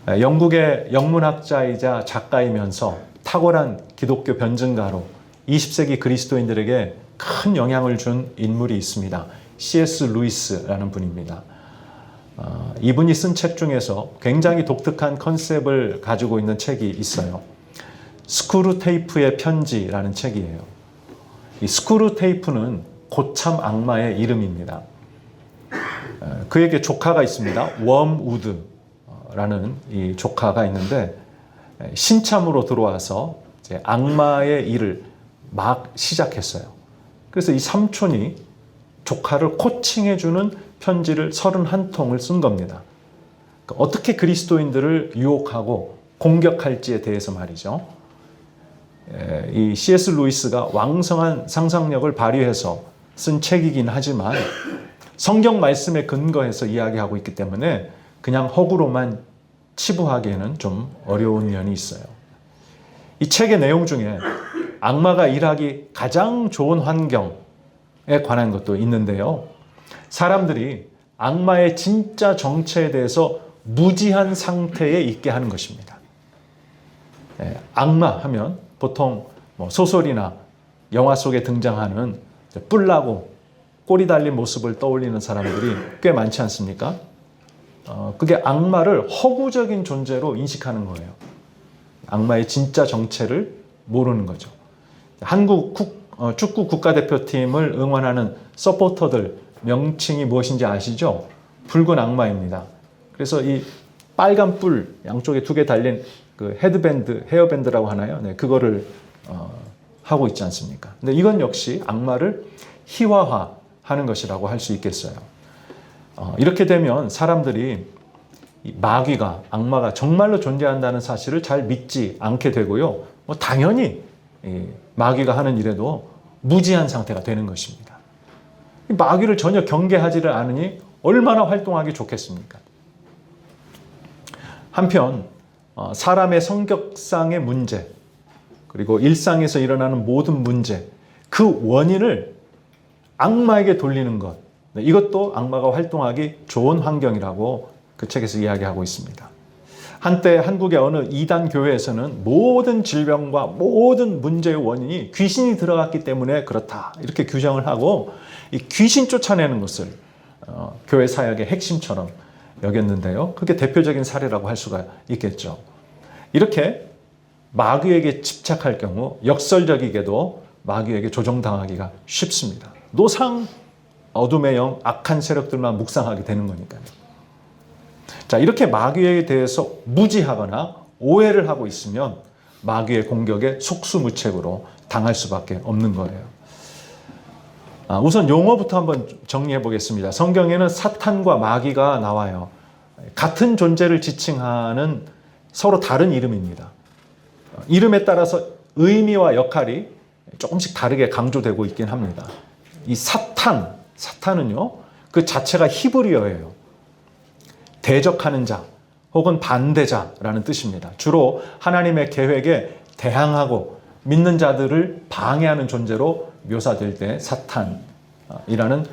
영국의 영문학자이자 작가이면서 탁월한 기독교 변증가로 20세기 그리스도인들에게 큰 영향을 준 인물이 있습니다. C.S. 루이스라는 분입니다. 이분이 쓴 책 중에서 굉장히 독특한 컨셉을 가지고 있는 책이 있어요. 스크루테이프의 편지라는 책이에요. 이 스크루테이프는 고참 악마의 이름입니다. 그에게 조카가 있습니다. 웜우드라는 이 조카가 있는데 신참으로 들어와서 이제 악마의 일을 막 시작했어요. 그래서 이 삼촌이 조카를 코칭해주는 편지를 31통을 쓴 겁니다. 그러니까 어떻게 그리스도인들을 유혹하고 공격할지에 대해서 말이죠. 이 C.S. 루이스가 왕성한 상상력을 발휘해서 쓴 책이긴 하지만 성경 말씀에 근거해서 이야기하고 있기 때문에 그냥 허구로만 치부하기에는 좀 어려운 면이 있어요. 이 책의 내용 중에 악마가 일하기 가장 좋은 환경에 관한 것도 있는데요. 사람들이 악마의 진짜 정체에 대해서 무지한 상태에 있게 하는 것입니다. 악마 하면 보통 소설이나 영화 속에 등장하는 뿔나고 꼬리 달린 모습을 떠올리는 사람들이 꽤 많지 않습니까? 그게 악마를 허구적인 존재로 인식하는 거예요. 악마의 진짜 정체를 모르는 거죠. 한국 축구 국가대표팀을 응원하는 서포터들 명칭이 무엇인지 아시죠? 붉은 악마입니다. 그래서 이 빨간 뿔 양쪽에 2개 달린 그 헤드밴드, 헤어밴드라고 하나요? 네, 그거를 하고 있지 않습니까? 근데 이건 역시 악마를 희화화하는 것이라고 할 수 있겠어요. 이렇게 되면 사람들이 마귀가, 악마가 정말로 존재한다는 사실을 잘 믿지 않게 되고요. 당연히 마귀가 하는 일에도 무지한 상태가 되는 것입니다. 마귀를 전혀 경계하지를 않으니 얼마나 활동하기 좋겠습니까? 한편 사람의 성격상의 문제, 그리고 일상에서 일어나는 모든 문제, 그 원인을 악마에게 돌리는 것, 이것도 악마가 활동하기 좋은 환경이라고 그 책에서 이야기하고 있습니다. 한때 한국의 어느 이단 교회에서는 모든 질병과 모든 문제의 원인이 귀신이 들어갔기 때문에 그렇다, 이렇게 규정을 하고 이 귀신 쫓아내는 것을 교회 사역의 핵심처럼 여겼는데요. 그게 대표적인 사례라고 할 수가 있겠죠. 이렇게 마귀에게 집착할 경우 역설적이게도 마귀에게 조종당하기가 쉽습니다. 노상 어둠의 영, 악한 세력들만 묵상하게 되는 거니까요. 자, 이렇게 마귀에 대해서 무지하거나 오해를 하고 있으면 마귀의 공격에 속수무책으로 당할 수밖에 없는 거예요. 우선 용어부터 한번 정리해 보겠습니다. 성경에는 사탄과 마귀가 나와요. 같은 존재를 지칭하는 서로 다른 이름입니다. 이름에 따라서 의미와 역할이 조금씩 다르게 강조되고 있긴 합니다. 이 사탄은요, 그 자체가 히브리어예요. 대적하는 자 혹은 반대자라는 뜻입니다. 주로 하나님의 계획에 대항하고 믿는 자들을 방해하는 존재로 묘사될 때 사탄이라는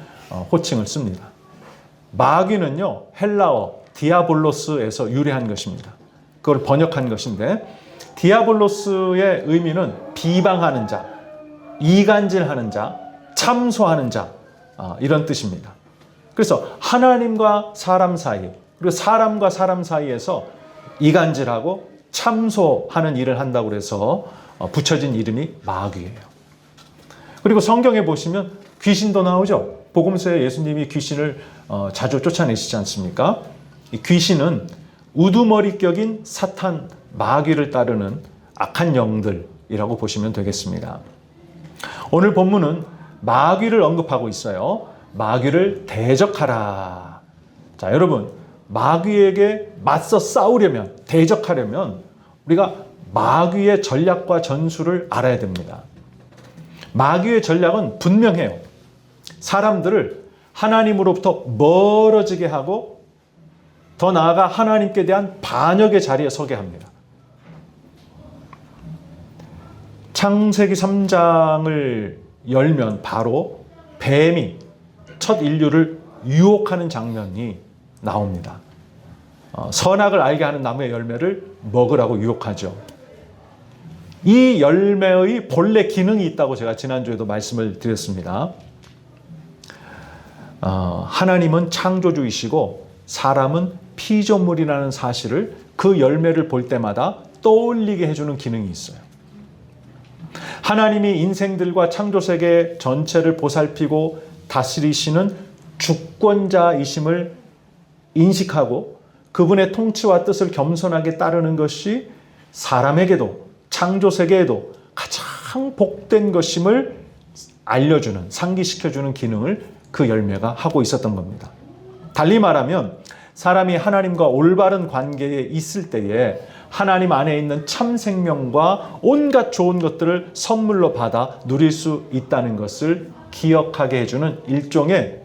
호칭을 씁니다. 마귀는요, 헬라어 디아볼로스에서 유래한 것입니다. 그걸 번역한 것인데, 디아볼로스의 의미는 비방하는 자, 이간질하는 자, 참소하는 자, 이런 뜻입니다. 그래서 하나님과 사람 사이, 그리고 사람과 사람 사이에서 이간질하고 참소하는 일을 한다고 해서 붙여진 이름이 마귀예요. 그리고 성경에 보시면 귀신도 나오죠. 복음서에 예수님이 귀신을 자주 쫓아내시지 않습니까? 이 귀신은 우두머리격인 사탄, 마귀를 따르는 악한 영들이라고 보시면 되겠습니다. 오늘 본문은 마귀를 언급하고 있어요. 마귀를 대적하라. 자, 여러분, 마귀에게 맞서 싸우려면, 대적하려면 우리가 마귀의 전략과 전술을 알아야 됩니다. 마귀의 전략은 분명해요. 사람들을 하나님으로부터 멀어지게 하고 더 나아가 하나님께 대한 반역의 자리에 서게 합니다. 창세기 3장을 열면 바로 뱀이 첫 인류를 유혹하는 장면이 나옵니다. 선악을 알게 하는 나무의 열매를 먹으라고 유혹하죠. 이 열매의 본래 기능이 있다고 제가 지난주에도 말씀을 드렸습니다. 하나님은 창조주이시고 사람은 피조물이라는 사실을 그 열매를 볼 때마다 떠올리게 해주는 기능이 있어요. 하나님이 인생들과 창조세계 전체를 보살피고 다스리시는 주권자이심을 인식하고 그분의 통치와 뜻을 겸손하게 따르는 것이 사람에게도 창조세계에도 가장 복된 것임을 알려주는, 상기시켜주는 기능을 그 열매가 하고 있었던 겁니다. 달리 말하면 사람이 하나님과 올바른 관계에 있을 때에 하나님 안에 있는 참 생명과 온갖 좋은 것들을 선물로 받아 누릴 수 있다는 것을 기억하게 해주는 일종의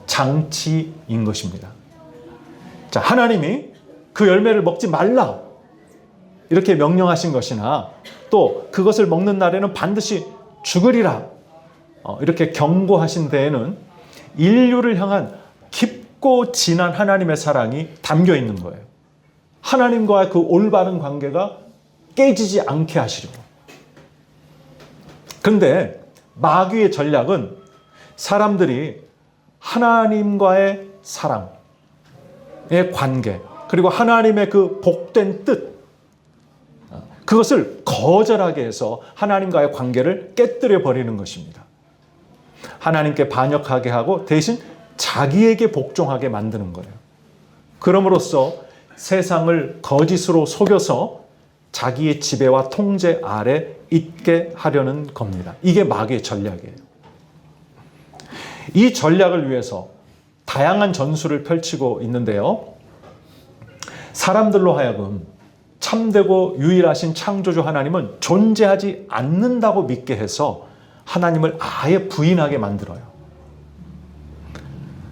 장치인 것입니다. 자, 하나님이 그 열매를 먹지 말라 이렇게 명령하신 것이나 또 그것을 먹는 날에는 반드시 죽으리라 이렇게 경고하신 데에는 인류를 향한 깊고 진한 하나님의 사랑이 담겨 있는 거예요. 하나님과의 그 올바른 관계가 깨지지 않게 하시려고. 그런데 마귀의 전략은 사람들이 하나님과의 사랑의 관계, 그리고 하나님의 그 복된 뜻, 그것을 거절하게 해서 하나님과의 관계를 깨뜨려 버리는 것입니다. 하나님께 반역하게 하고 대신 자기에게 복종하게 만드는 거예요. 그럼으로써 세상을 거짓으로 속여서 자기의 지배와 통제 아래 있게 하려는 겁니다. 이게 마귀의 전략이에요. 이 전략을 위해서 다양한 전술을 펼치고 있는데요. 사람들로 하여금 참되고 유일하신 창조주 하나님은 존재하지 않는다고 믿게 해서 하나님을 아예 부인하게 만들어요.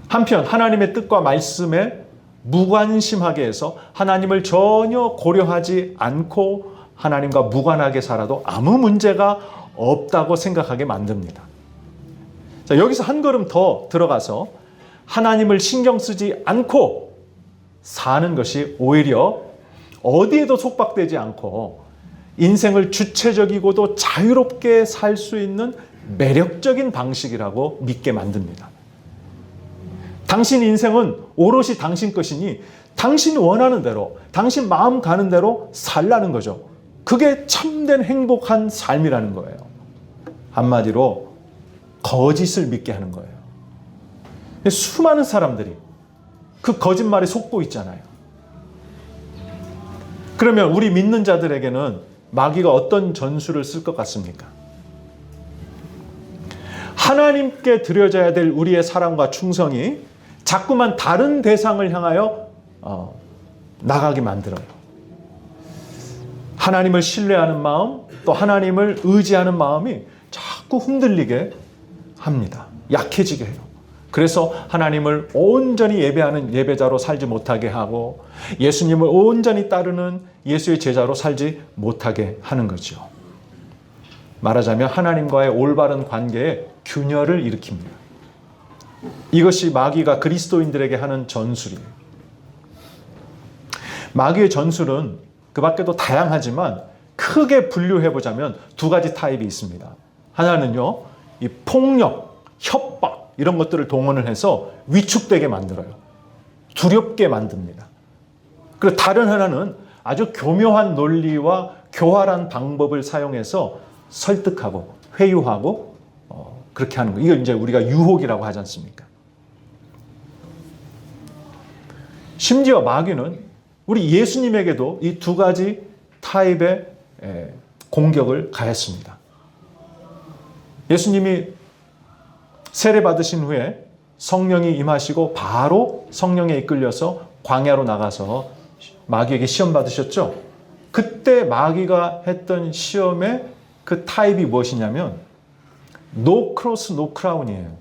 한편 하나님의 뜻과 말씀에 무관심하게 해서 하나님을 전혀 고려하지 않고 하나님과 무관하게 살아도 아무 문제가 없다고 생각하게 만듭니다. 자, 여기서 한 걸음 더 들어가서 하나님을 신경 쓰지 않고 사는 것이 오히려 어디에도 속박되지 않고 인생을 주체적이고도 자유롭게 살 수 있는 매력적인 방식이라고 믿게 만듭니다. 당신 인생은 오롯이 당신 것이니 당신 원하는 대로, 당신 마음 가는 대로 살라는 거죠. 그게 참된 행복한 삶이라는 거예요. 한마디로 거짓을 믿게 하는 거예요. 수많은 사람들이 그 거짓말에 속고 있잖아요. 그러면 우리 믿는 자들에게는 마귀가 어떤 전술을 쓸 것 같습니까? 하나님께 드려져야 될 우리의 사랑과 충성이 자꾸만 다른 대상을 향하여 나가게 만들어요. 하나님을 신뢰하는 마음, 또 하나님을 의지하는 마음이 자꾸 흔들리게 합니다. 약해지게 해요. 그래서 하나님을 온전히 예배하는 예배자로 살지 못하게 하고 예수님을 온전히 따르는 예수의 제자로 살지 못하게 하는 거죠. 말하자면 하나님과의 올바른 관계에 균열을 일으킵니다. 이것이 마귀가 그리스도인들에게 하는 전술이에요. 마귀의 전술은 그 밖에도 다양하지만 크게 분류해보자면 두 가지 타입이 있습니다. 하나는요, 이 폭력, 협박 이런 것들을 동원을 해서 위축되게 만들어요. 두렵게 만듭니다. 그리고 다른 하나는 아주 교묘한 논리와 교활한 방법을 사용해서 설득하고 회유하고 그렇게 하는 거예요. 이걸 이제 우리가 유혹이라고 하지 않습니까? 심지어 마귀는 우리 예수님에게도 이 두 가지 타입의 공격을 가했습니다. 예수님이 세례 받으신 후에 성령이 임하시고 바로 성령에 이끌려서 광야로 나가서 마귀에게 시험 받으셨죠? 그때 마귀가 했던 시험의 그 타입이 무엇이냐면 No cross, no crown이에요.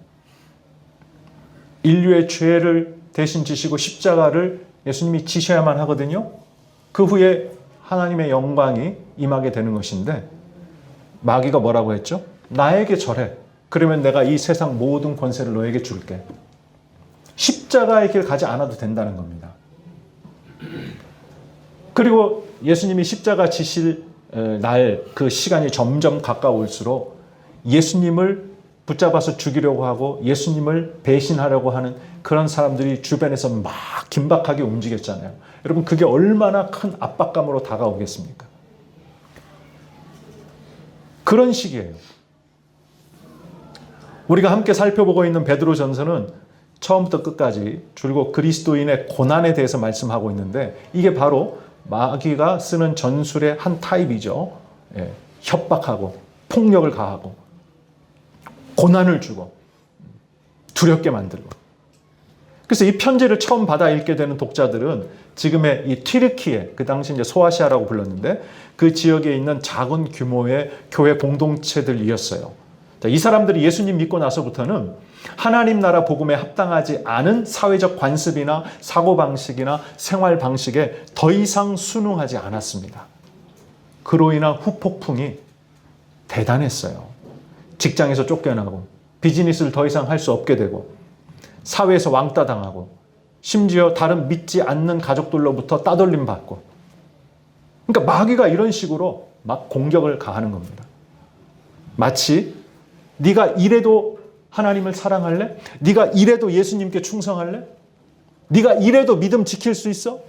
인류의 죄를 대신 지시고 십자가를 예수님이 지셔야만 하거든요. 그 후에 하나님의 영광이 임하게 되는 것인데 마귀가 뭐라고 했죠? 나에게 절해. 그러면 내가 이 세상 모든 권세를 너에게 줄게. 십자가의 길 가지 않아도 된다는 겁니다. 그리고 예수님이 십자가 지실 날 그 시간이 점점 가까울수록 예수님을 붙잡아서 죽이려고 하고 예수님을 배신하려고 하는 그런 사람들이 주변에서 막 긴박하게 움직였잖아요. 여러분, 그게 얼마나 큰 압박감으로 다가오겠습니까? 그런 시기예요. 우리가 함께 살펴보고 있는 베드로전서는 처음부터 끝까지 줄곧 그리스도인의 고난에 대해서 말씀하고 있는데, 이게 바로 마귀가 쓰는 전술의 한 타입이죠. 예, 협박하고 폭력을 가하고 고난을 주고 두렵게 만들고. 그래서 이 편지를 처음 받아 읽게 되는 독자들은 지금의 이 튀르키예, 그 당시 이제 소아시아라고 불렀는데, 그 지역에 있는 작은 규모의 교회 공동체들이었어요. 이 사람들이 예수님 믿고 나서부터는 하나님 나라 복음에 합당하지 않은 사회적 관습이나 사고방식이나 생활방식에 더 이상 순응하지 않았습니다. 그로 인한 후폭풍이 대단했어요. 직장에서 쫓겨나고 비즈니스를 더 이상 할 수 없게 되고 사회에서 왕따 당하고 심지어 다른 믿지 않는 가족들로부터 따돌림 받고. 그러니까 마귀가 이런 식으로 막 공격을 가하는 겁니다. 마치 네가 이래도 하나님을 사랑할래? 네가 이래도 예수님께 충성할래? 네가 이래도 믿음 지킬 수 있어?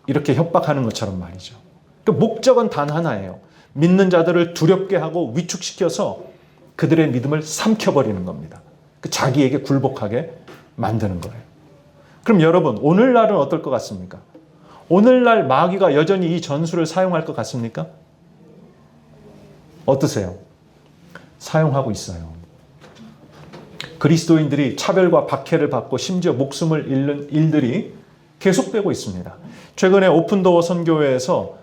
이렇게 협박하는 것처럼 말이죠. 그러니까 목적은 단 하나예요. 믿는 자들을 두렵게 하고 위축시켜서 그들의 믿음을 삼켜버리는 겁니다. 자기에게 굴복하게 만드는 거예요. 그럼 여러분, 오늘날은 어떨 것 같습니까? 오늘날 마귀가 여전히 이 전술을 사용할 것 같습니까? 어떠세요? 사용하고 있어요. 그리스도인들이 차별과 박해를 받고 심지어 목숨을 잃는 일들이 계속되고 있습니다. 최근에 오픈도어 선교회에서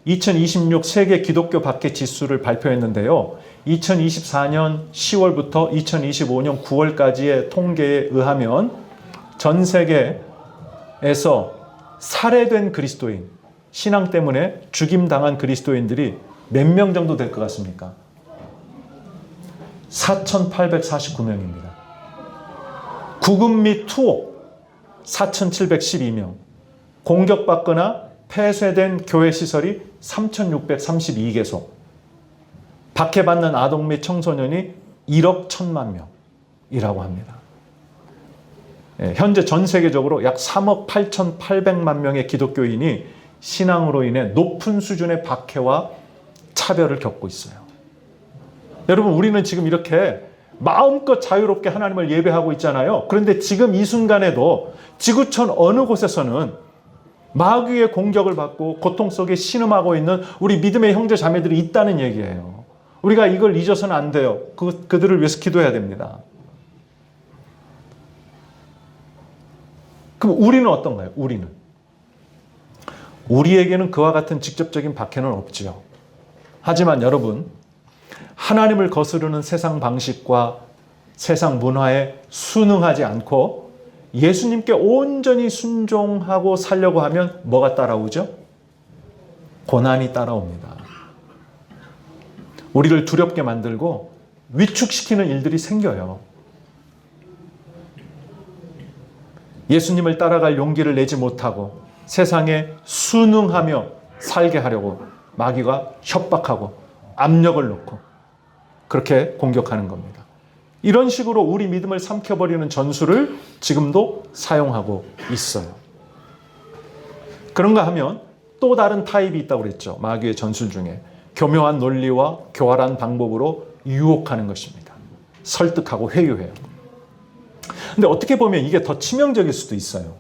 2026 세계 기독교 박해 지수를 발표했는데요. 2024년 10월부터 2025년 9월까지의 통계에 의하면 전 세계에서 살해된 그리스도인, 신앙 때문에 죽임당한 그리스도인들이 몇 명 정도 될 것 같습니까? 4,849명입니다. 구금 및 투옥 4,712명, 공격받거나 폐쇄된 교회 시설이 3,632개소, 박해받는 아동 및 청소년이 1억 1천만 명이라고 합니다. 현재 전 세계적으로 약 3억 8,800만 명의 기독교인이 신앙으로 인해 높은 수준의 박해와 차별을 겪고 있어요. 여러분, 우리는 지금 이렇게 마음껏 자유롭게 하나님을 예배하고 있잖아요. 그런데 지금 이 순간에도 지구촌 어느 곳에서는 마귀의 공격을 받고 고통 속에 신음하고 있는 우리 믿음의 형제 자매들이 있다는 얘기예요. 우리가 이걸 잊어서는 안 돼요. 그들을 위해서 기도해야 됩니다. 그럼 우리는 어떤가요? 우리에게는 그와 같은 직접적인 박해는 없지요. 하지만 여러분, 하나님을 거스르는 세상 방식과 세상 문화에 순응하지 않고 예수님께 온전히 순종하고 살려고 하면 뭐가 따라오죠? 고난이 따라옵니다. 우리를 두렵게 만들고 위축시키는 일들이 생겨요. 예수님을 따라갈 용기를 내지 못하고 세상에 순응하며 살게 하려고 마귀가 협박하고 압력을 놓고 그렇게 공격하는 겁니다. 이런 식으로 우리 믿음을 삼켜버리는 전술을 지금도 사용하고 있어요. 그런가 하면 또 다른 타입이 있다고 그랬죠. 마귀의 전술 중에 교묘한 논리와 교활한 방법으로 유혹하는 것입니다. 설득하고 회유해요. 근데 어떻게 보면 이게 더 치명적일 수도 있어요.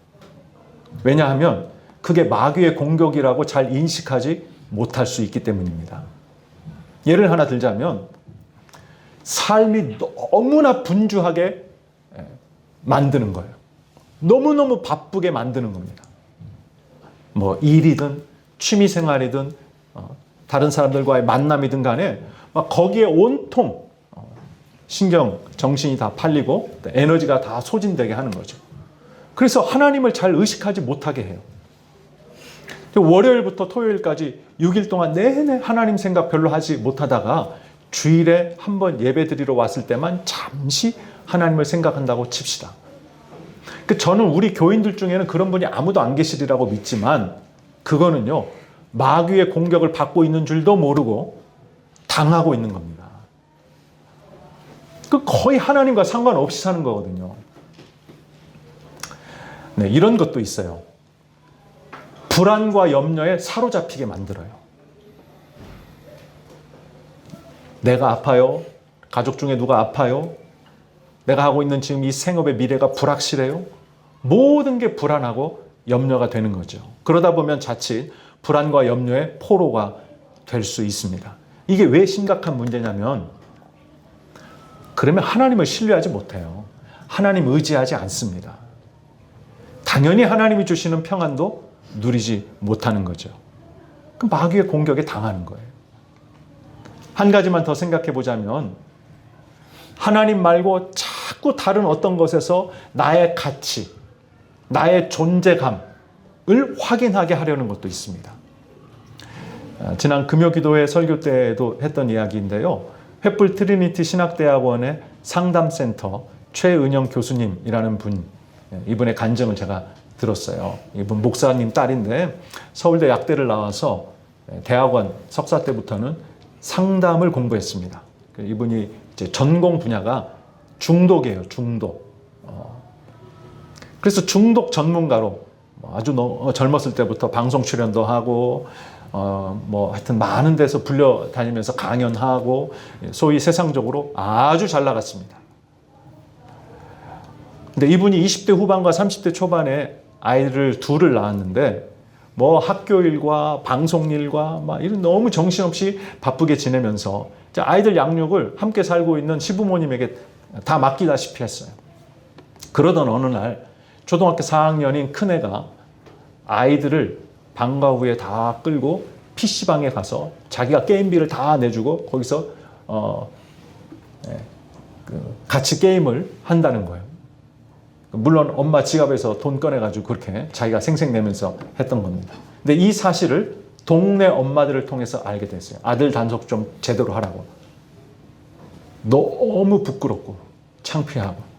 왜냐하면 그게 마귀의 공격이라고 잘 인식하지 못할 수 있기 때문입니다. 예를 하나 들자면 삶이 너무나 분주하게 만드는 거예요. 너무너무 바쁘게 만드는 겁니다. 뭐 일이든 취미생활이든 다른 사람들과의 만남이든 간에 막 거기에 온통 신경, 정신이 다 팔리고 에너지가 다 소진되게 하는 거죠. 그래서 하나님을 잘 의식하지 못하게 해요. 월요일부터 토요일까지 6일 동안 내내 하나님 생각 별로 하지 못하다가 주일에 한번 예배 드리러 왔을 때만 잠시 하나님을 생각한다고 칩시다. 저는 우리 교인들 중에는 그런 분이 아무도 안 계시리라고 믿지만 그거는요, 마귀의 공격을 받고 있는 줄도 모르고 당하고 있는 겁니다. 거의 하나님과 상관없이 사는 거거든요. 네, 이런 것도 있어요. 불안과 염려에 사로잡히게 만들어요. 내가 아파요? 가족 중에 누가 아파요? 내가 하고 있는 지금 이 생업의 미래가 불확실해요? 모든 게 불안하고 염려가 되는 거죠. 그러다 보면 자칫 불안과 염려의 포로가 될 수 있습니다. 이게 왜 심각한 문제냐면, 그러면 하나님을 신뢰하지 못해요. 하나님 의지하지 않습니다. 당연히 하나님이 주시는 평안도 누리지 못하는 거죠. 그 마귀의 공격에 당하는 거예요. 한 가지만 더 생각해 보자면, 하나님 말고 자꾸 다른 어떤 것에서 나의 가치, 나의 존재감을 확인하게 하려는 것도 있습니다. 지난 금요기도회 설교 때도 했던 이야기인데요. 횃불 트리니티 신학대학원의 상담센터 최은영 교수님이라는 분, 이분의 간증을 제가 들었어요. 이분 목사님 딸인데 서울대 약대를 나와서 대학원 석사 때부터는 상담을 공부했습니다. 이분이 이제 전공 분야가 중독이에요. 중독. 그래서 중독 전문가로 아주 젊었을 때부터 방송 출연도 하고 하여튼 많은 데서 불려다니면서 강연하고 소위 세상적으로 아주 잘 나갔습니다. 근데 이분이 20대 후반과 30대 초반에 아이를 둘을 낳았는데 학교 일과 방송 일과 이런 너무 정신없이 바쁘게 지내면서 아이들 양육을 함께 살고 있는 시부모님에게 다 맡기다시피 했어요. 그러던 어느 날 초등학교 4학년인 큰애가 아이들을 방과 후에 다 끌고 PC방에 가서 자기가 게임비를 다 내주고 거기서 같이 게임을 한다는 거예요. 물론 엄마 지갑에서 돈 꺼내가지고 그렇게 자기가 생색내면서 했던 겁니다. 근데 이 사실을 동네 엄마들을 통해서 알게 됐어요. 아들 단속 좀 제대로 하라고. 너무 부끄럽고 창피하고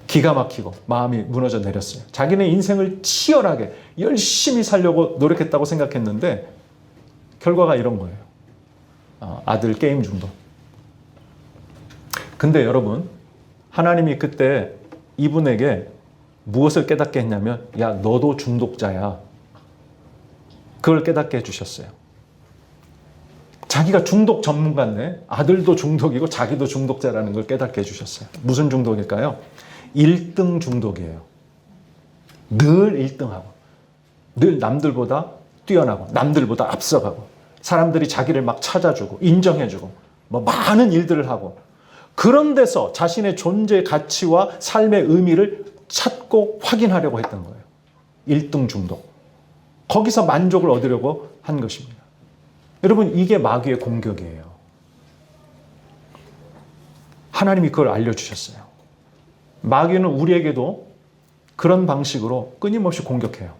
기가 막히고 마음이 무너져 내렸어요. 자기네 인생을 치열하게 열심히 살려고 노력했다고 생각했는데 결과가 이런 거예요. 아들 게임 중독. 근데 여러분, 하나님이 그때 이분에게 무엇을 깨닫게 했냐면, 야, 너도 중독자야. 그걸 깨닫게 해주셨어요. 자기가 중독 전문가인데 아들도 중독이고 자기도 중독자라는 걸 깨닫게 해주셨어요. 무슨 중독일까요? 1등 중독이에요. 늘 1등하고 늘 남들보다 뛰어나고 남들보다 앞서가고 사람들이 자기를 막 찾아주고 인정해주고 많은 일들을 하고 그런 데서 자신의 존재의 가치와 삶의 의미를 찾고 확인하려고 했던 거예요. 1등 중독. 거기서 만족을 얻으려고 한 것입니다. 여러분, 이게 마귀의 공격이에요. 하나님이 그걸 알려주셨어요. 마귀는 우리에게도 그런 방식으로 끊임없이 공격해요.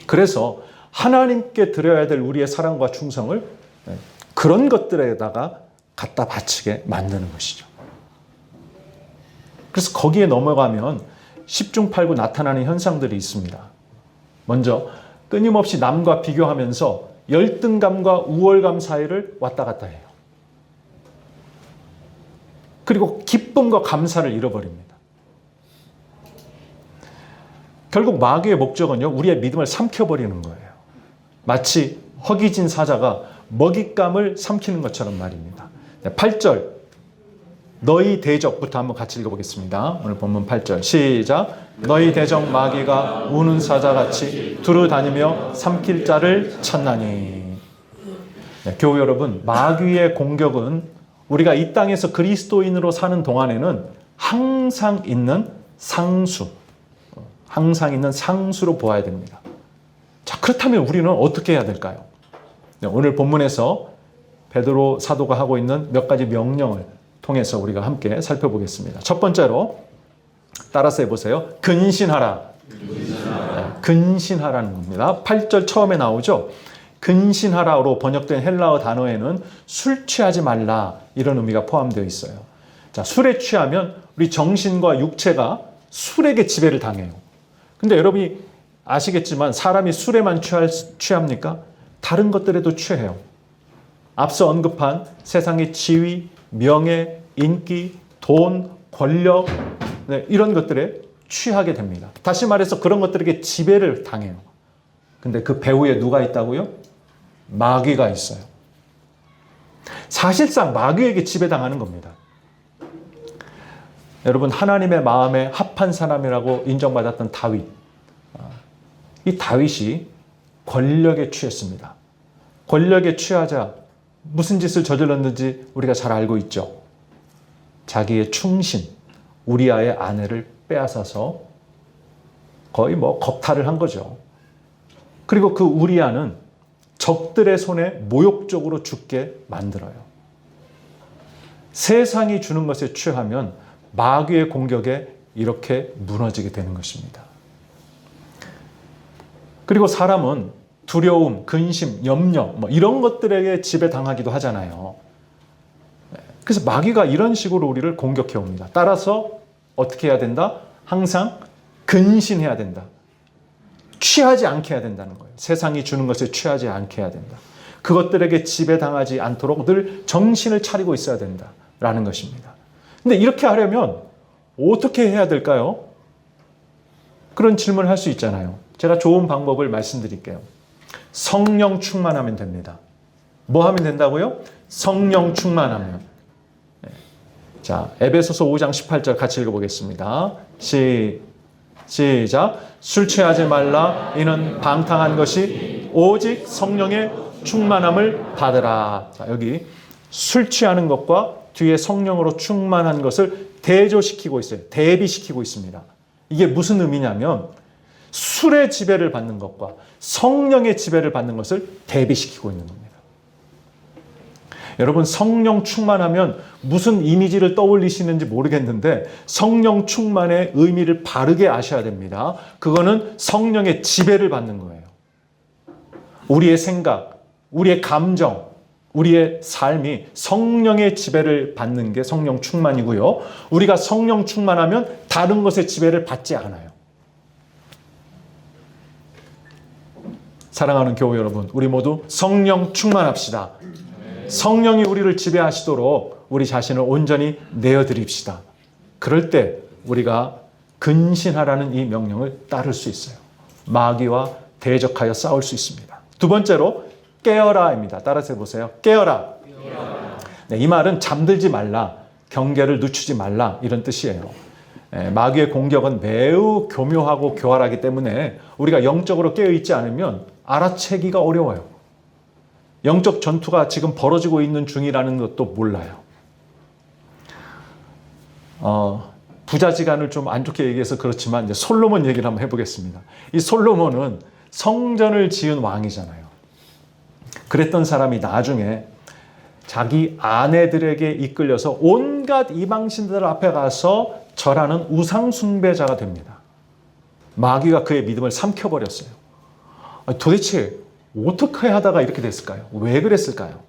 그래서 하나님께 드려야 될 우리의 사랑과 충성을 그런 것들에다가 갖다 바치게 만드는 것이죠. 그래서 거기에 넘어가면 10중 8구 나타나는 현상들이 있습니다. 먼저 끊임없이 남과 비교하면서 열등감과 우월감 사이를 왔다 갔다 해요. 그리고 기쁨과 감사를 잃어버립니다. 결국 마귀의 목적은요, 우리의 믿음을 삼켜버리는 거예요. 마치 허기진 사자가 먹잇감을 삼키는 것처럼 말입니다. 8절, 너희 대적부터 한번 같이 읽어보겠습니다. 오늘 본문 8절 시작. 너희 대적 마귀가 우는 사자같이 두루 다니며 삼킬 자를 찾나니. 네, 교우 여러분, 마귀의 공격은 우리가 이 땅에서 그리스도인으로 사는 동안에는 항상 있는 상수로 보아야 됩니다. 자, 그렇다면 우리는 어떻게 해야 될까요? 네, 오늘 본문에서 베드로 사도가 하고 있는 몇 가지 명령을 통해서 우리가 함께 살펴보겠습니다. 첫 번째로 따라서 해보세요. 근신하라. 네, 근신하라는 겁니다. 8절 처음에 나오죠. 근신하라로 번역된 헬라어 단어에는 술 취하지 말라 이런 의미가 포함되어 있어요. 자, 술에 취하면 우리 정신과 육체가 술에게 지배를 당해요. 근데 여러분이 아시겠지만 사람이 술에만 취합니까? 다른 것들에도 취해요. 앞서 언급한 세상의 지위, 명예, 인기, 돈, 권력, 네, 이런 것들에 취하게 됩니다. 다시 말해서 그런 것들에게 지배를 당해요. 근데 그 배후에 누가 있다고요? 마귀가 있어요. 사실상 마귀에게 지배당하는 겁니다. 여러분, 하나님의 마음에 합한 사람이라고 인정받았던 다윗. 이 다윗이 권력에 취했습니다. 권력에 취하자 무슨 짓을 저질렀는지 우리가 잘 알고 있죠. 자기의 충신, 우리아의 아내를 빼앗아서 거의 겁탈을 한 거죠. 그리고 그 우리아는 적들의 손에 모욕적으로 죽게 만들어요. 세상이 주는 것에 취하면 마귀의 공격에 이렇게 무너지게 되는 것입니다. 그리고 사람은 두려움, 근심, 염려 이런 것들에게 지배당하기도 하잖아요. 그래서 마귀가 이런 식으로 우리를 공격해 옵니다. 따라서 어떻게 해야 된다? 항상 근신해야 된다. 취하지 않게 해야 된다는 거예요. 세상이 주는 것에 취하지 않게 해야 된다. 그것들에게 지배당하지 않도록 늘 정신을 차리고 있어야 된다라는 것입니다. 근데 이렇게 하려면 어떻게 해야 될까요? 그런 질문을 할 수 있잖아요. 제가 좋은 방법을 말씀드릴게요. 성령 충만하면 됩니다. 뭐 하면 된다고요? 성령 충만하면. 자, 에베소서 5장 18절 같이 읽어보겠습니다. 시작. 술 취하지 말라. 이는 방탕한 것이 오직 성령의 충만함을 받으라. 자, 여기 술 취하는 것과 뒤에 성령으로 충만한 것을 대조시키고 있어요. 대비시키고 있습니다. 이게 무슨 의미냐면 술의 지배를 받는 것과 성령의 지배를 받는 것을 대비시키고 있는 겁니다. 여러분, 성령 충만하면 무슨 이미지를 떠올리시는지 모르겠는데 성령 충만의 의미를 바르게 아셔야 됩니다. 그거는 성령의 지배를 받는 거예요. 우리의 생각, 우리의 감정, 우리의 삶이 성령의 지배를 받는 게 성령 충만이고요. 우리가 성령 충만하면 다른 것의 지배를 받지 않아요. 사랑하는 교회 여러분, 우리 모두 성령 충만합시다. 성령이 우리를 지배하시도록 우리 자신을 온전히 내어드립시다. 그럴 때 우리가 근신하라는 이 명령을 따를 수 있어요. 마귀와 대적하여 싸울 수 있습니다. 두 번째로 깨어라입니다. 따라서 해보세요. 깨어라. 네, 이 말은 잠들지 말라, 경계를 늦추지 말라 이런 뜻이에요. 마귀의 공격은 매우 교묘하고 교활하기 때문에 우리가 영적으로 깨어있지 않으면 알아채기가 어려워요. 영적 전투가 지금 벌어지고 있는 중이라는 것도 몰라요. 부자지간을 좀 안 좋게 얘기해서 그렇지만 이제 솔로몬 얘기를 한번 해보겠습니다. 이 솔로몬은 성전을 지은 왕이잖아요. 그랬던 사람이 나중에 자기 아내들에게 이끌려서 온갖 이방신들 앞에 가서 절하는 우상 숭배자가 됩니다. 마귀가 그의 믿음을 삼켜버렸어요. 도대체 어떻게 하다가 이렇게 됐을까요? 왜 그랬을까요?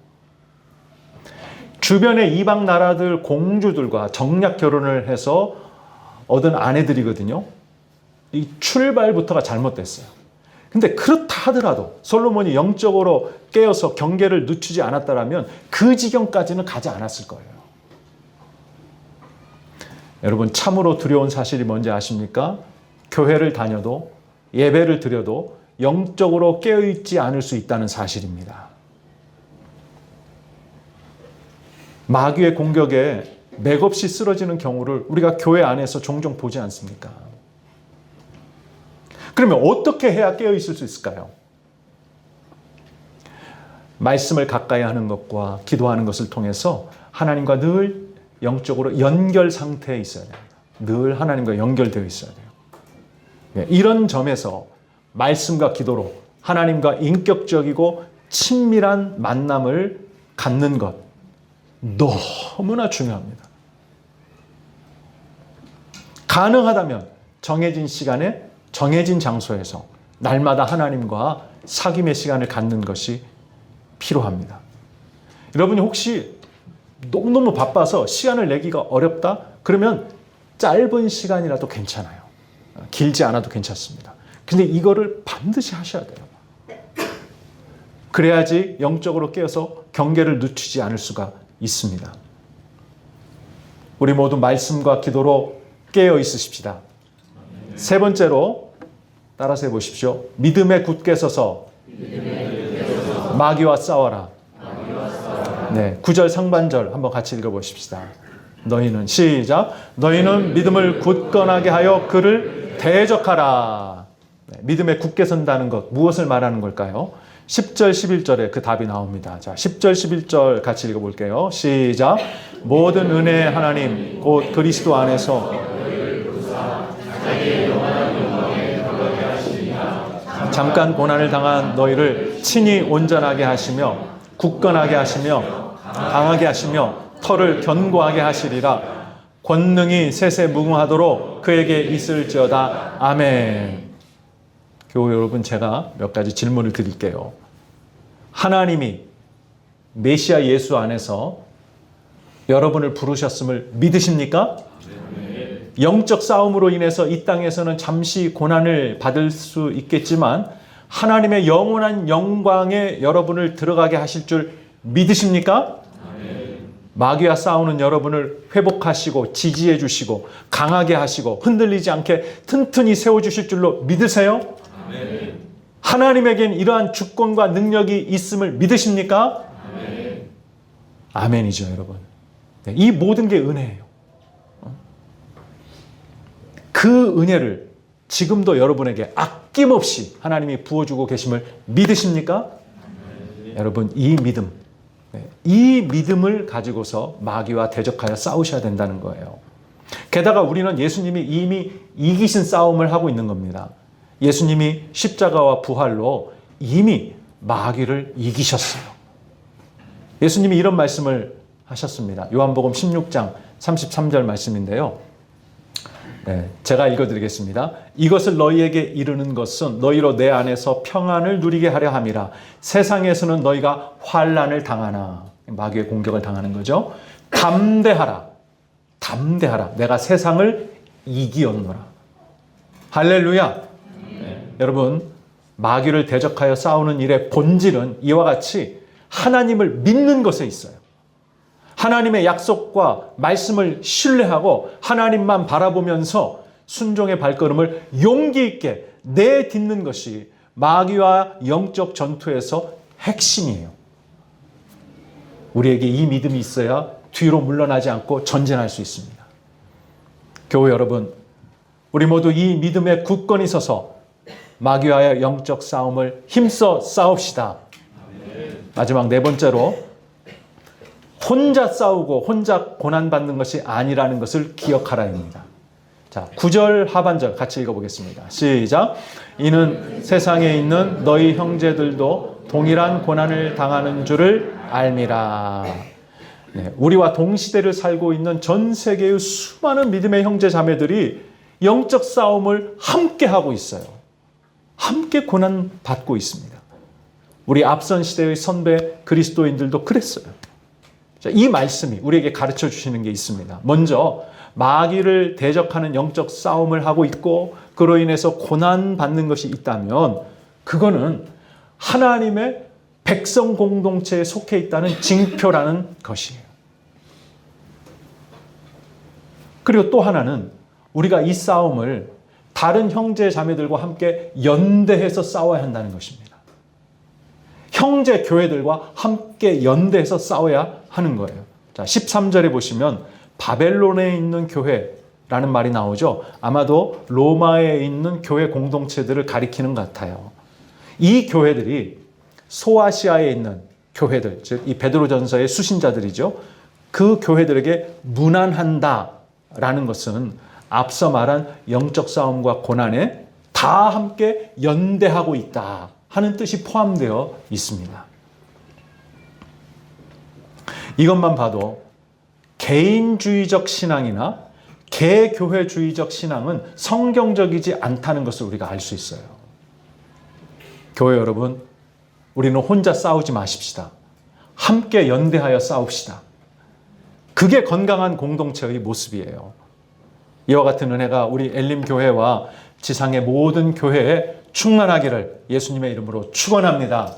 주변의 이방 나라들 공주들과 정략 결혼을 해서 얻은 아내들이거든요. 이 출발부터가 잘못됐어요. 근데 그렇다 하더라도 솔로몬이 영적으로 깨어서 경계를 늦추지 않았다면 그 지경까지는 가지 않았을 거예요. 여러분, 참으로 두려운 사실이 뭔지 아십니까? 교회를 다녀도 예배를 드려도 영적으로 깨어있지 않을 수 있다는 사실입니다. 마귀의 공격에 맥없이 쓰러지는 경우를 우리가 교회 안에서 종종 보지 않습니까? 그러면 어떻게 해야 깨어있을 수 있을까요? 말씀을 가까이 하는 것과 기도하는 것을 통해서 하나님과 늘 영적으로 연결 상태에 있어야 됩니다. 늘 하나님과 연결되어 있어야 돼요. 이런 점에서 말씀과 기도로 하나님과 인격적이고 친밀한 만남을 갖는 것 너무나 중요합니다. 가능하다면 정해진 시간에 정해진 장소에서 날마다 하나님과 사귐의 시간을 갖는 것이 필요합니다. 여러분이 혹시 너무너무 바빠서 시간을 내기가 어렵다? 그러면 짧은 시간이라도 괜찮아요. 길지 않아도 괜찮습니다. 근데 이거를 반드시 하셔야 돼요. 그래야지 영적으로 깨어서 경계를 늦추지 않을 수가 있습니다. 우리 모두 말씀과 기도로 깨어 있으십시다. 세 번째로 따라서 해보십시오. 믿음에 굳게 서서 마귀와 싸워라. 네, 9절 상반절 한번 같이 읽어보십시다. 너희는 시작. 너희는 믿음을 굳건하게 하여 그를 대적하라. 네, 믿음에 굳게 선다는 것 무엇을 말하는 걸까요? 10절 11절에 그 답이 나옵니다. 자, 10절 11절 같이 읽어볼게요. 시작. 모든 은혜의 하나님 곧 그리스도 안에서 잠깐 고난을 당한 너희를 친히 온전하게 하시며 굳건하게 하시며 강하게 하시며 털을 견고하게 하시리라. 권능이 셋에 무궁하도록 그에게 있을지어다. 아멘. 교회 여러분, 제가 몇 가지 질문을 드릴게요. 하나님이 메시아 예수 안에서 여러분을 부르셨음을 믿으십니까? 영적 싸움으로 인해서 이 땅에서는 잠시 고난을 받을 수 있겠지만 하나님의 영원한 영광에 여러분을 들어가게 하실 줄 믿으십니까? 마귀와 싸우는 여러분을 회복하시고 지지해 주시고 강하게 하시고 흔들리지 않게 튼튼히 세워주실 줄로 믿으세요? 하나님에겐 이러한 주권과 능력이 있음을 믿으십니까? 아멘이죠, 여러분. 이 모든 게 은혜예요. 그 은혜를 지금도 여러분에게 아낌없이 하나님이 부어주고 계심을 믿으십니까? 여러분, 이 믿음을 가지고서 마귀와 대적하여 싸우셔야 된다는 거예요. 게다가 우리는 예수님이 이미 이기신 싸움을 하고 있는 겁니다. 예수님이 십자가와 부활로 이미 마귀를 이기셨어요. 예수님이 이런 말씀을 하셨습니다. 요한복음 16장 33절 말씀인데요. 네, 제가 읽어드리겠습니다. 이것을 너희에게 이르는 것은 너희로 내 안에서 평안을 누리게 하려 함이라. 세상에서는 너희가 환난을 당하나. 마귀의 공격을 당하는 거죠. 담대하라. 내가 세상을 이기었노라. 할렐루야. 네, 여러분, 마귀를 대적하여 싸우는 일의 본질은 이와 같이 하나님을 믿는 것에 있어요. 하나님의 약속과 말씀을 신뢰하고 하나님만 바라보면서 순종의 발걸음을 용기 있게 내딛는 것이 마귀와 영적 전투에서 핵심이에요. 우리에게 이 믿음이 있어야 뒤로 물러나지 않고 전진할 수 있습니다. 교회 여러분, 우리 모두 이 믿음에 굳건히 서서 마귀와의 영적 싸움을 힘써 싸웁시다. 마지막 네 번째로 혼자 싸우고 혼자 고난받는 것이 아니라는 것을 기억하라입니다. 자, 9절 하반절 같이 읽어보겠습니다. 시작. 이는 세상에 있는 너희 형제들도 동일한 고난을 당하는 줄을 알미라. 네, 우리와 동시대를 살고 있는 전 세계의 수많은 믿음의 형제 자매들이 영적 싸움을 함께 하고 있어요. 함께 고난받고 있습니다. 우리 앞선 시대의 선배 그리스도인들도 그랬어요. 이 말씀이 우리에게 가르쳐 주시는 게 있습니다. 먼저 마귀를 대적하는 영적 싸움을 하고 있고 그로 인해서 고난받는 것이 있다면 그거는 하나님의 백성 공동체에 속해 있다는 징표라는 것이에요. 그리고 또 하나는 우리가 이 싸움을 다른 형제 자매들과 함께 연대해서 싸워야 한다는 것입니다. 형제 교회들과 함께 연대해서 싸워야 하는 거예요. 자, 13절에 보시면 바벨론에 있는 교회라는 말이 나오죠. 아마도 로마에 있는 교회 공동체들을 가리키는 것 같아요. 이 교회들이 소아시아에 있는 교회들, 즉 이 베드로전서의 수신자들이죠. 그 교회들에게 무난한다라는 것은 앞서 말한 영적 싸움과 고난에 다 함께 연대하고 있다 하는 뜻이 포함되어 있습니다. 이것만 봐도 개인주의적 신앙이나 개교회주의적 신앙은 성경적이지 않다는 것을 우리가 알 수 있어요. 교회 여러분, 우리는 혼자 싸우지 마십시다. 함께 연대하여 싸웁시다. 그게 건강한 공동체의 모습이에요. 이와 같은 은혜가 우리 엘림교회와 지상의 모든 교회에 충만하기를 예수님의 이름으로 축원합니다.